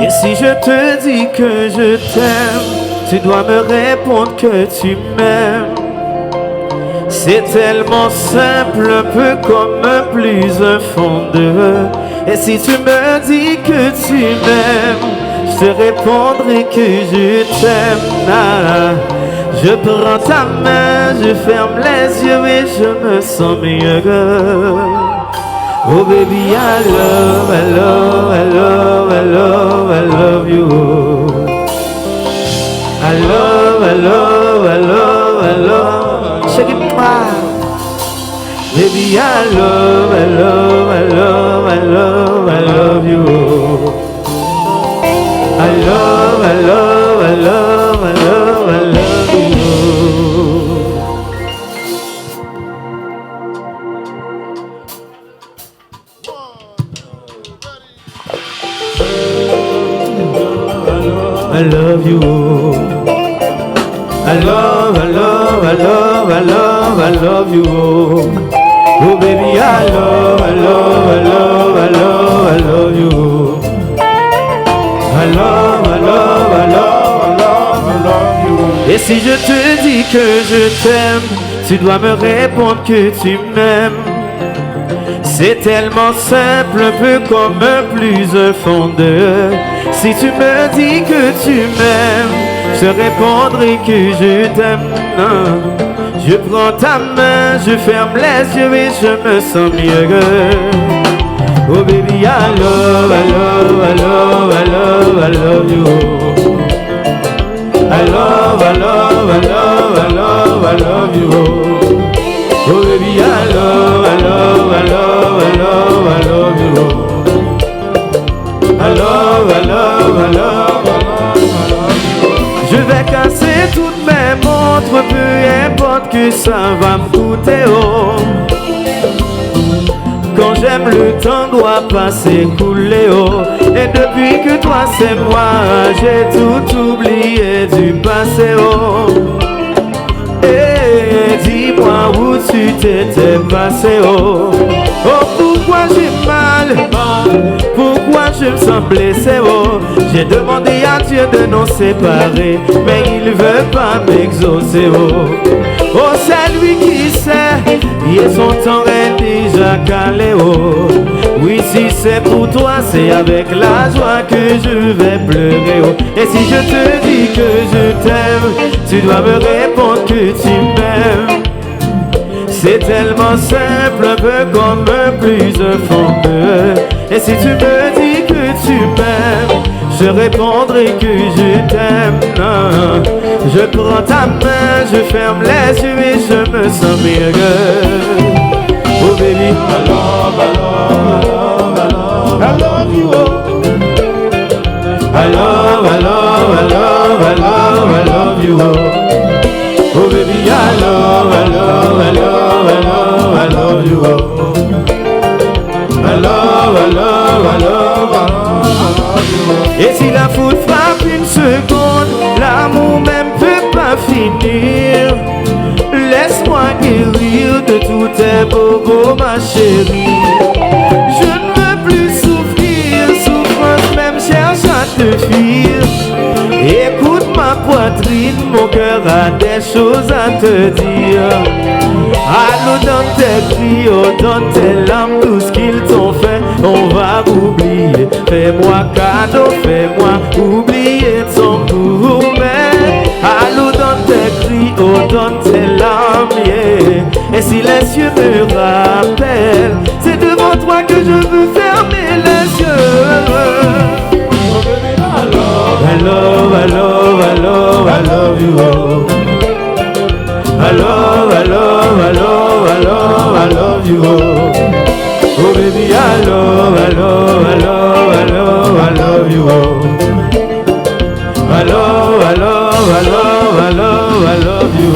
Et si je te dis que je t'aime, tu dois me répondre que tu m'aimes. C'est tellement simple, un peu comme un plus un fond de. Et si tu me dis que tu m'aimes, je te répondrai que je t'aime. Ah, je prends ta main, je ferme les yeux et je me sens mieux. Oh baby, I love, I love, I love, I love, I love you. I love, I love, I love, I love. Shake it, baby, I love, I love, I love, I love, I love you. I love, I love, I love, I love, I love you. I love you. I love, I love, I love, I love, I love you. Oh baby, I love, I love, I love, I love, I love you. I love, I love, I love, I love, I love you. Et si je te dis que je t'aime, tu dois me répondre que tu m'aimes. C'est tellement simple, un peu comme un plus un fond de. Si tu me dis que tu m'aimes, je répondrai que je t'aime. Je prends ta main, je ferme les yeux et je me sens mieux. Oh baby, I love, I love, I love, I love, I love you. I love, I love, I love, I love, I love you. Oh baby, I love, I love, I love, I love, I love you. I love, I love, I love, I love, I love you. Je vais casser toutes mes montres, peu importe que ça va me coûter, oh. Quand j'aime le temps doit pas s'écouler, oh. Et depuis que toi c'est moi, j'ai tout oublié du passé, oh. Et dis-moi où tu t'étais passé, oh. Oh, pourquoi j'ai mal, pourquoi je me sens blessé, oh. J'ai demandé à Dieu de nous séparer, mais il veut pas m'exaucer, oh. Oh, c'est lui qui sait, et son temps est déjà calé, oh. Oui, si c'est pour toi, c'est avec la joie que je vais pleurer, oh. Et si je te dis que je t'aime, tu dois me répondre que tu m'aimes. C'est tellement simple, un peu comme un plus un fond de. Et si tu me dis que tu m'aimes, je répondrai que je t'aime. Je prends ta main, je ferme les yeux et je me sens mieux. Oh baby, I love, I love, I love, I love you. I love, I love, I love, I love, I love you. Oh baby, I love, I love, I love, I love, I love you. I love, I love, I love, I love you. Et si la foudre frappe une seconde, l'amour même peut pas finir. Laisse-moi guérir de tous tes bobos, ma chérie. Je ne veux plus souffrir, souffrance même cherche à te fuir. Écoute ma poitrine, mon cœur a des choses à te dire. Allô dans tes cris, oh dans tes larmes, tout ce qu'ils t'ont fait, on va oublier. Fais-moi cadeau, fais-moi oublier ton gourmet. Allô dans tes cris, oh dans tes larmes, yeah. Et si les cieux me rappellent, c'est devant toi que je veux fermer les yeux. I love, I love, I love, I love you. I love, I love, I love, I love, I love you. Oh baby, I love, I love, I love, I love, I love you. I love, I love, I love, I love, I love you.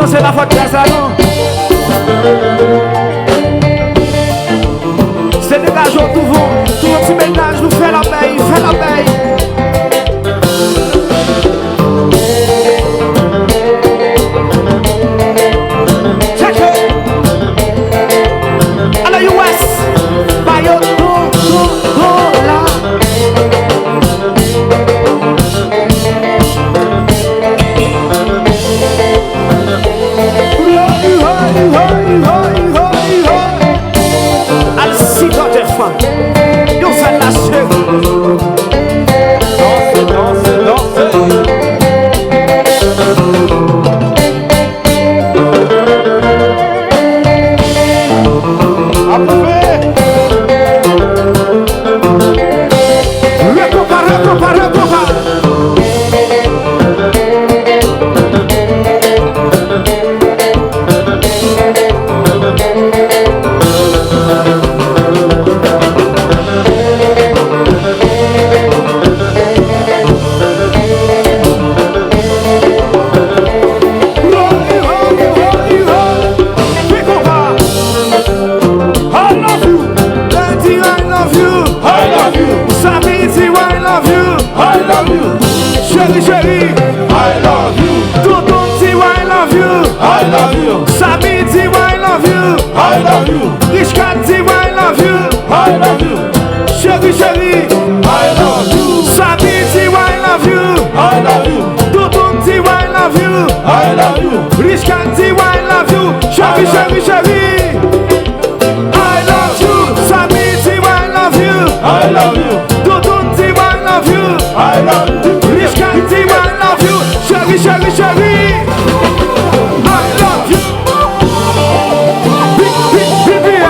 non, c'est la faute de ça, non. C'est dégageant tout vent, tout petit ménage, nous fait la paye, fait la paye. Check it. À la US, Bayo, là. Al sito de femme, yo fait la chérie. Danse, danse, danse. Approuvé. Recopa, recopa, recopa. Chérie, chérie, I love you. Tonton dit I love you. I love you. Samy dit I love you. I love you. Richard dit I love you. I love you. Chérie, chérie, I love you. Samy dit I love you. I love you. Tonton dit I love you. I love you. Richard dit I love you. Chérie, chérie, chérie, I love you. Samy dit I love you. I love you. Tonton dit I love you. I love you. Richard dit I love you. Chérie, chérie, chérie, I love you. Big, big, big, big.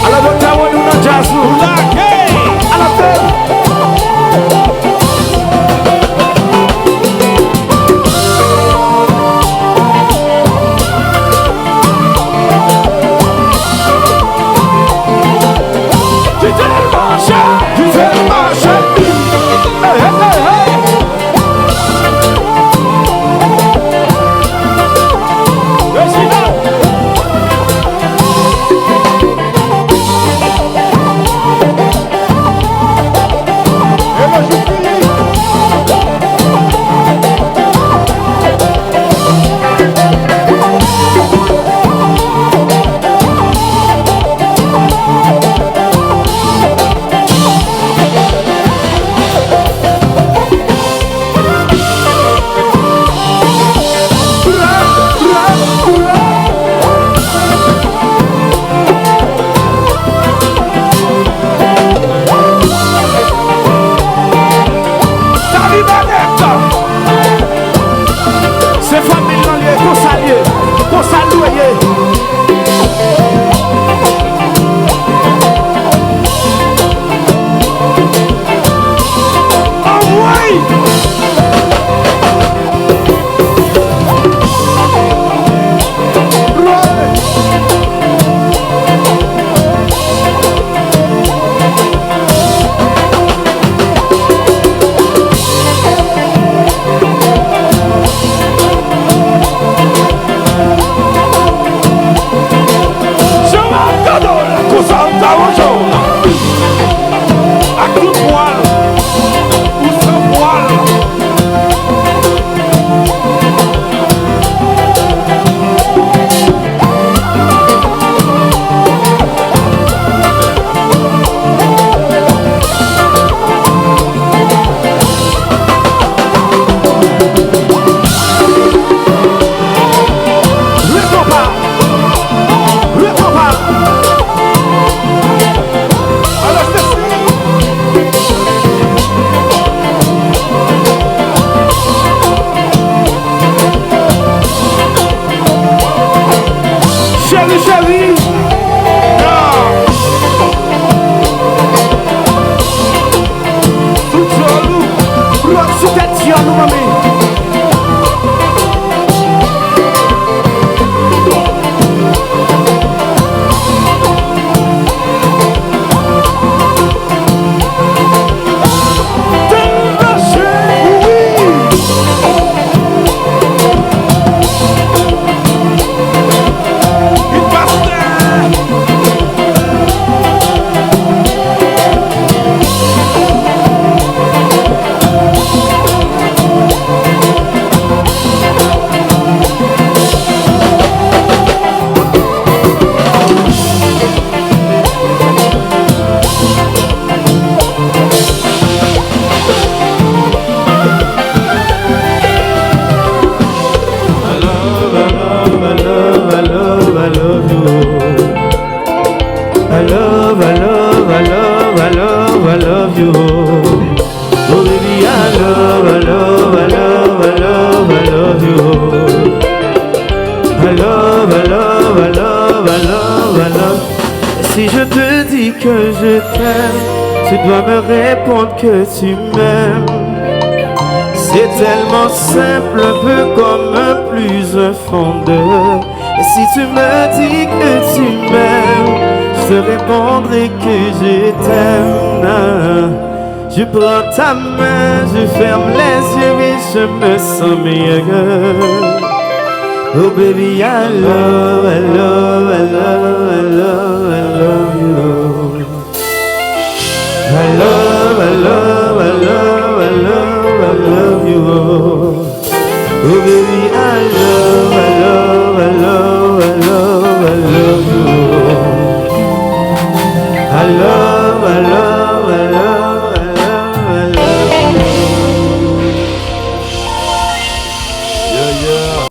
À la docteur, on nous a jazz, nous. À la tête. Tu fais le marché. Hey, hey, hey, hey. Président. Et moi je finis. C'est famille liée, qu'on s'allie, qu'on s'allie. Oh oui! love, I love, I love, I love, I love you. Oh baby, I love, I love, I love, I love, I love you. I love, I love, I love, I love, I love. Si je te dis que je t'aime, tu dois me répondre que tu m'aimes. C'est tellement simple, un peu comme un plus un fondeur. Et si tu me dis que tu m'aimes, je te répondrai que je t'aime. Je prends ta main, je ferme les yeux et je me sens meilleur. Oh baby, I love, I love, I love, I love, I love you. I love, I love, I love, I love, I love you. Oh baby, I love, I love, I love, I love, I love you. I love.